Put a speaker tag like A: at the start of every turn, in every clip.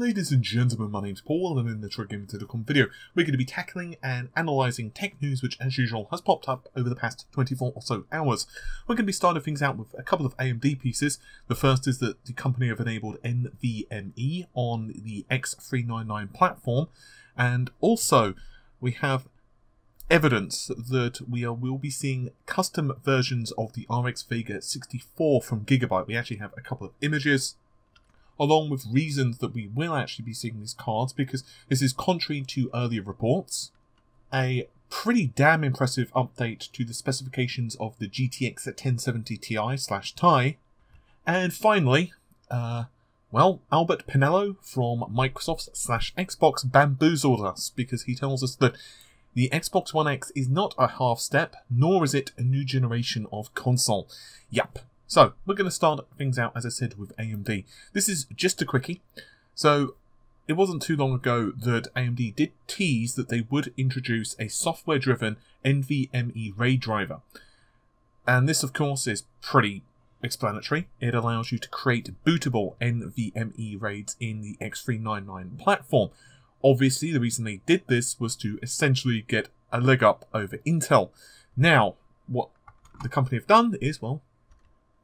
A: Ladies and gentlemen, my name's Paul, and in the THREADRIPPER video, we're going to be tackling and analysing tech news which, as usual, has popped up over the past 24 or so hours. We're going to be starting things out with a couple of AMD pieces. The first is that the company have enabled NVMe on the X399 platform, and also we have evidence that we will be seeing custom versions of the RX Vega 64 from Gigabyte. We actually have a couple of images, along with reasons that we will actually be seeing these cards, because this is contrary to earlier reports. A pretty damn impressive update to the specifications of the GTX 1070 Ti/Ti. And finally, well, Albert Penello from Microsoft/Xbox bamboozled us, because he tells us that the Xbox One X is not a half step, nor is it a new generation of console. Yup. So, we're going to start things out, as I said, with AMD. This is just a quickie. So, it wasn't too long ago that AMD did tease that they would introduce a software-driven NVMe RAID driver. And this, of course, is pretty explanatory. It allows you to create bootable NVMe RAIDs in the X399 platform. Obviously, the reason they did this was to essentially get a leg up over Intel. Now, what the company have done is, well,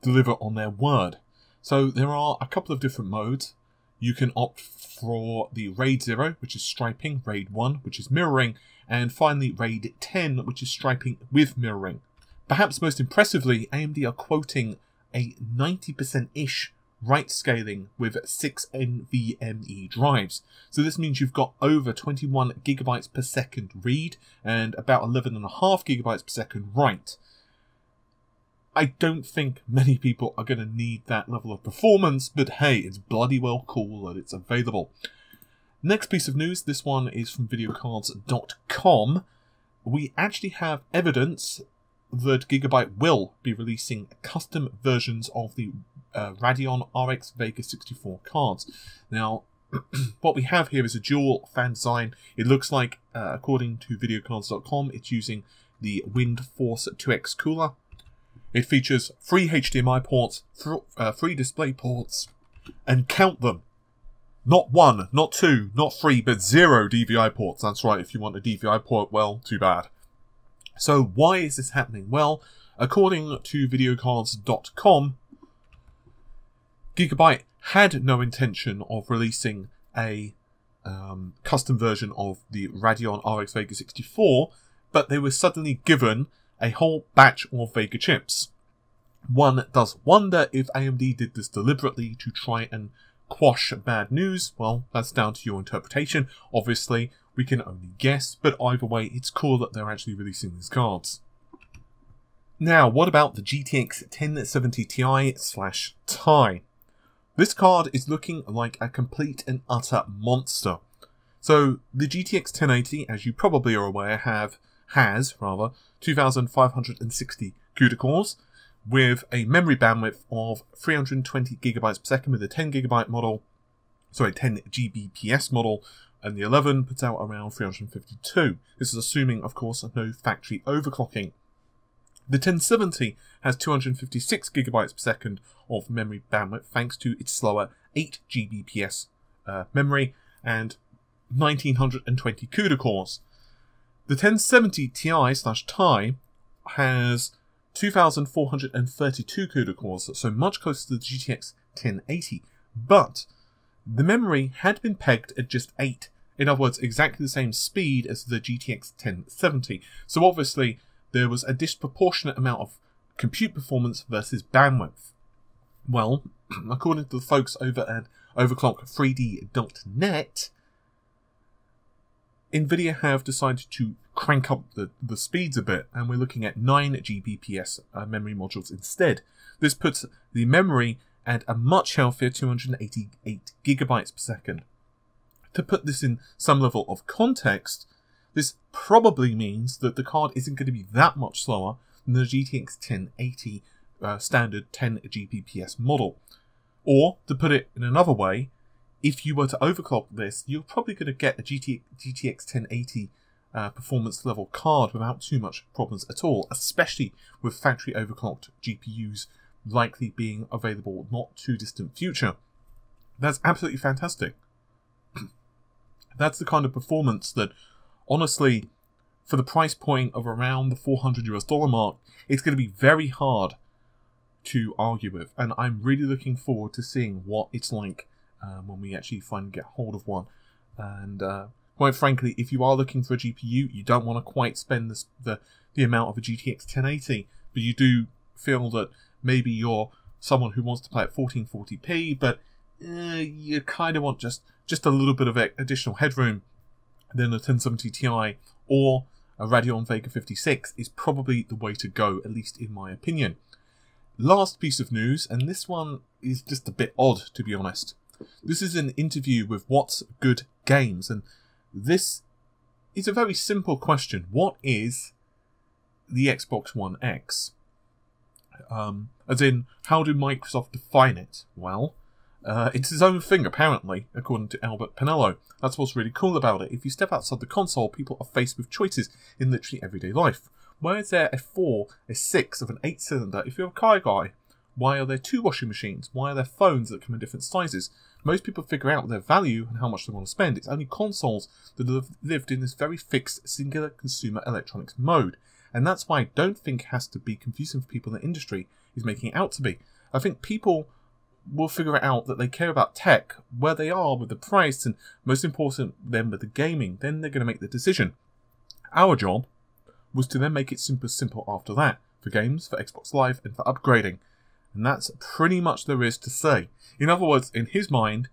A: deliver on their word. So there are a couple of different modes. You can opt for the RAID 0, which is striping, RAID 1, which is mirroring, and finally RAID 10, which is striping with mirroring. Perhaps most impressively, AMD are quoting a 90%-ish write scaling with 6 NVMe drives. So this means you've got over 21 gigabytes per second read and about 11.5 gigabytes per second write. I don't think many people are going to need that level of performance, but hey, it's bloody well cool that it's available. Next piece of news, this one is from videocards.com. We actually have evidence that Gigabyte will be releasing custom versions of the Radeon RX Vega 64 cards. Now, what we have here is a dual fan design. It looks like, according to videocards.com, it's using the WindForce 2X cooler. It features 3 HDMI ports, 3 display ports, and count them. Not 1, not 2, not 3, but 0 DVI ports. That's right, if you want a DVI port, well, too bad. So why is this happening? Well, according to videocards.com, Gigabyte had no intention of releasing a custom version of the Radeon RX Vega 64, but they were suddenly given a whole batch of Vega chips. One does wonder if AMD did this deliberately to try and quash bad news. Well, that's down to your interpretation. Obviously, we can only guess, but either way, it's cool that they're actually releasing these cards. Now, what about the GTX 1070 Ti/Ti? This card is looking like a complete and utter monster. So, the GTX 1080, as you probably are aware, has 2,560 CUDA cores with a memory bandwidth of 320 gigabytes per second with a 10 Gbps model, and the 11 puts out around 352. This is assuming, of course, no factory overclocking. The 1070 has 256 gigabytes per second of memory bandwidth thanks to its slower 8 Gbps memory and 1920 CUDA cores. The 1070 Ti/Ti has 2,432 CUDA cores, so much closer to the GTX 1080, but the memory had been pegged at just 8, in other words, exactly the same speed as the GTX 1070, so obviously there was a disproportionate amount of compute performance versus bandwidth. Well, according to the folks over at overclock3d.net, Nvidia have decided to crank up the speeds a bit, and we're looking at 9 Gbps memory modules instead. This puts the memory at a much healthier 288 gigabytes per second. To put this in some level of context, this probably means that the card isn't going to be that much slower than the GTX 1080 standard 10 Gbps model. Or, to put it in another way, if you were to overclock this, you're probably going to get a GTX 1080 performance level card without too much problems at all, especially with factory overclocked GPUs likely being available not too distant future. That's absolutely fantastic. That's the kind of performance that, honestly, for the price point of around the $400 mark, it's going to be very hard to argue with. And I'm really looking forward to seeing what it's like when we actually finally get hold of one. And quite frankly, if you are looking for a GPU, you don't want to quite spend the amount of a GTX 1080, but you do feel that maybe you're someone who wants to play at 1440p, but you kind of want just a little bit of additional headroom, then a 1070 Ti or a Radeon Vega 56 is probably the way to go, at least in my opinion. Last piece of news, and this one is just a bit odd, to be honest. This is an interview with What's Good Games, and this is a very simple question. What is the Xbox One X? As in, how do Microsoft define it? Well, it's its own thing, apparently, according to Albert Penello. That's what's really cool about it. If you step outside the console, people are faced with choices in literally everyday life. Why is there a 4, a 6 of an 8-cylinder if you're a car guy? Why are there 2 washing machines? Why are there phones that come in different sizes? Most people figure out their value and how much they want to spend. It's only consoles that have lived in this very fixed, singular consumer electronics mode. And that's why I don't think it has to be confusing for people in the industry is making it out to be. I think people will figure it out that they care about tech, where they are with the price, and most important then with the gaming. Then they're going to make the decision. Our job was to then make it simple after that, for games, for Xbox Live, and for upgrading. And that's pretty much there is to say. In other words, in his mind,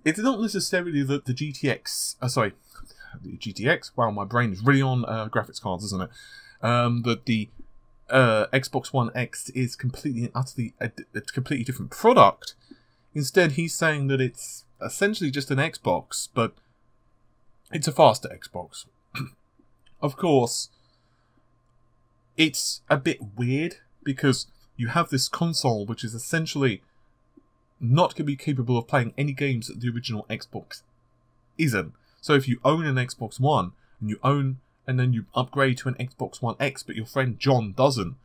A: it's not necessarily that the GTX, the GTX, wow, my brain is really on graphics cards, isn't it? That the Xbox One X is completely and utterly a completely different product. Instead, he's saying that it's essentially just an Xbox, but it's a faster Xbox. Of course, it's a bit weird because you have this console which is essentially not going to be capable of playing any games that the original Xbox isn't. So if you own an Xbox One and then you upgrade to an Xbox One X, but your friend John doesn't,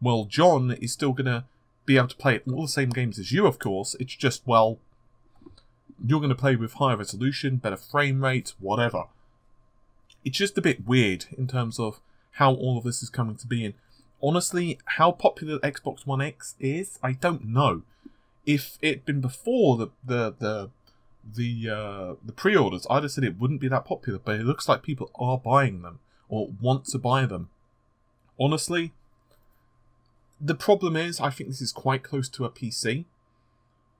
A: well, John is still going to be able to play all the same games as you, of course. It's just, well, you're going to play with higher resolution, better frame rate, whatever. It's just a bit weird in terms of how all of this is coming to be. And honestly, how popular the Xbox One X is, I don't know. If it'd been before the pre-orders, I'd have said it wouldn't be that popular, but it looks like people are buying them or want to buy them. Honestly, the problem is I think this is quite close to a PC.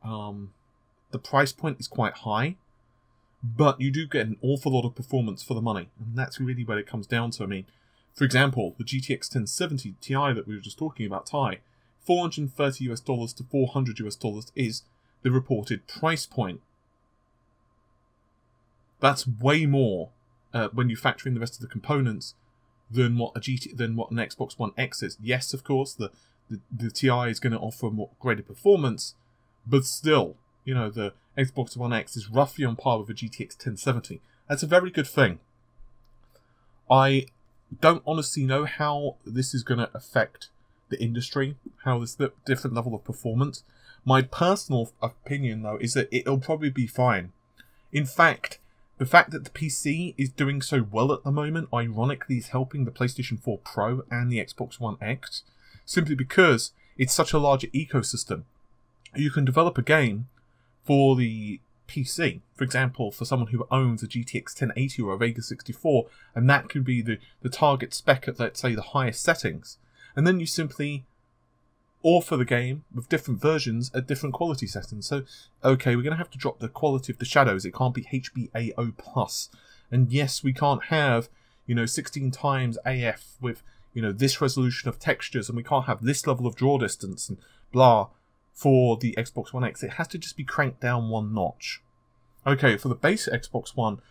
A: The price point is quite high, but you do get an awful lot of performance for the money, and that's really where it comes down to. I mean, for example, the GTX 1070 Ti that we were just talking about, $430 to $400 is the reported price point. That's way more when you factor in the rest of the components than what an Xbox One X is. Yes, of course, the Ti is going to offer more greater performance, but still, you know, the Xbox One X is roughly on par with a GTX 1070. That's a very good thing. I don't honestly know how this is going to affect the industry, how this different level of performance. My personal opinion, though, is that it'll probably be fine. In fact, the fact that the PC is doing so well at the moment, ironically, is helping the PlayStation 4 Pro and the Xbox One X, simply because it's such a larger ecosystem. You can develop a game for the PC, for example, for someone who owns a GTX 1080 or a Vega 64, and that could be the target spec at, let's say, the highest settings. And then you simply offer the game with different versions at different quality settings. So, okay, we're going to have to drop the quality of the shadows. It can't be HBAO+. And yes, we can't have, 16 times AF with, this resolution of textures, and we can't have this level of draw distance and blah for the Xbox One X. It has to just be cranked down one notch. Okay, for the base Xbox One,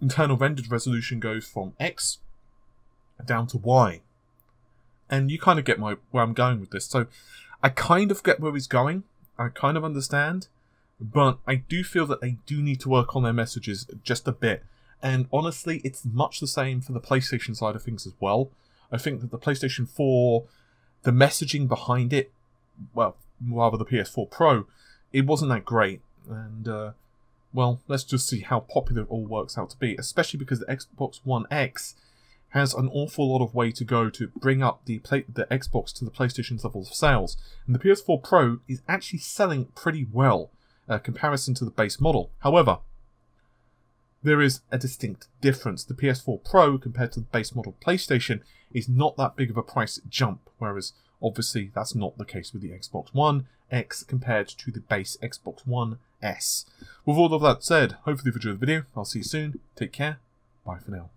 A: internal rendered resolution goes from X down to Y. And you kind of get where I'm going with this. So I kind of get where he's going. I kind of understand. But I do feel that they do need to work on their messages just a bit. And honestly, it's much the same for the PlayStation side of things as well. I think that the PlayStation 4, the messaging behind it, well, rather the PS4 Pro, it wasn't that great. And well, let's just see how popular it all works out to be, especially because the Xbox One X has an awful lot of way to go to bring up the Xbox to the PlayStation's level of sales. And the PS4 Pro is actually selling pretty well in comparison to the base model. However, there is a distinct difference. The PS4 Pro compared to the base model PlayStation is not that big of a price jump, whereas obviously that's not the case with the Xbox One X compared to the base Xbox One S. With all of that said, hopefully you've enjoyed the video. I'll see you soon. Take care. Bye for now.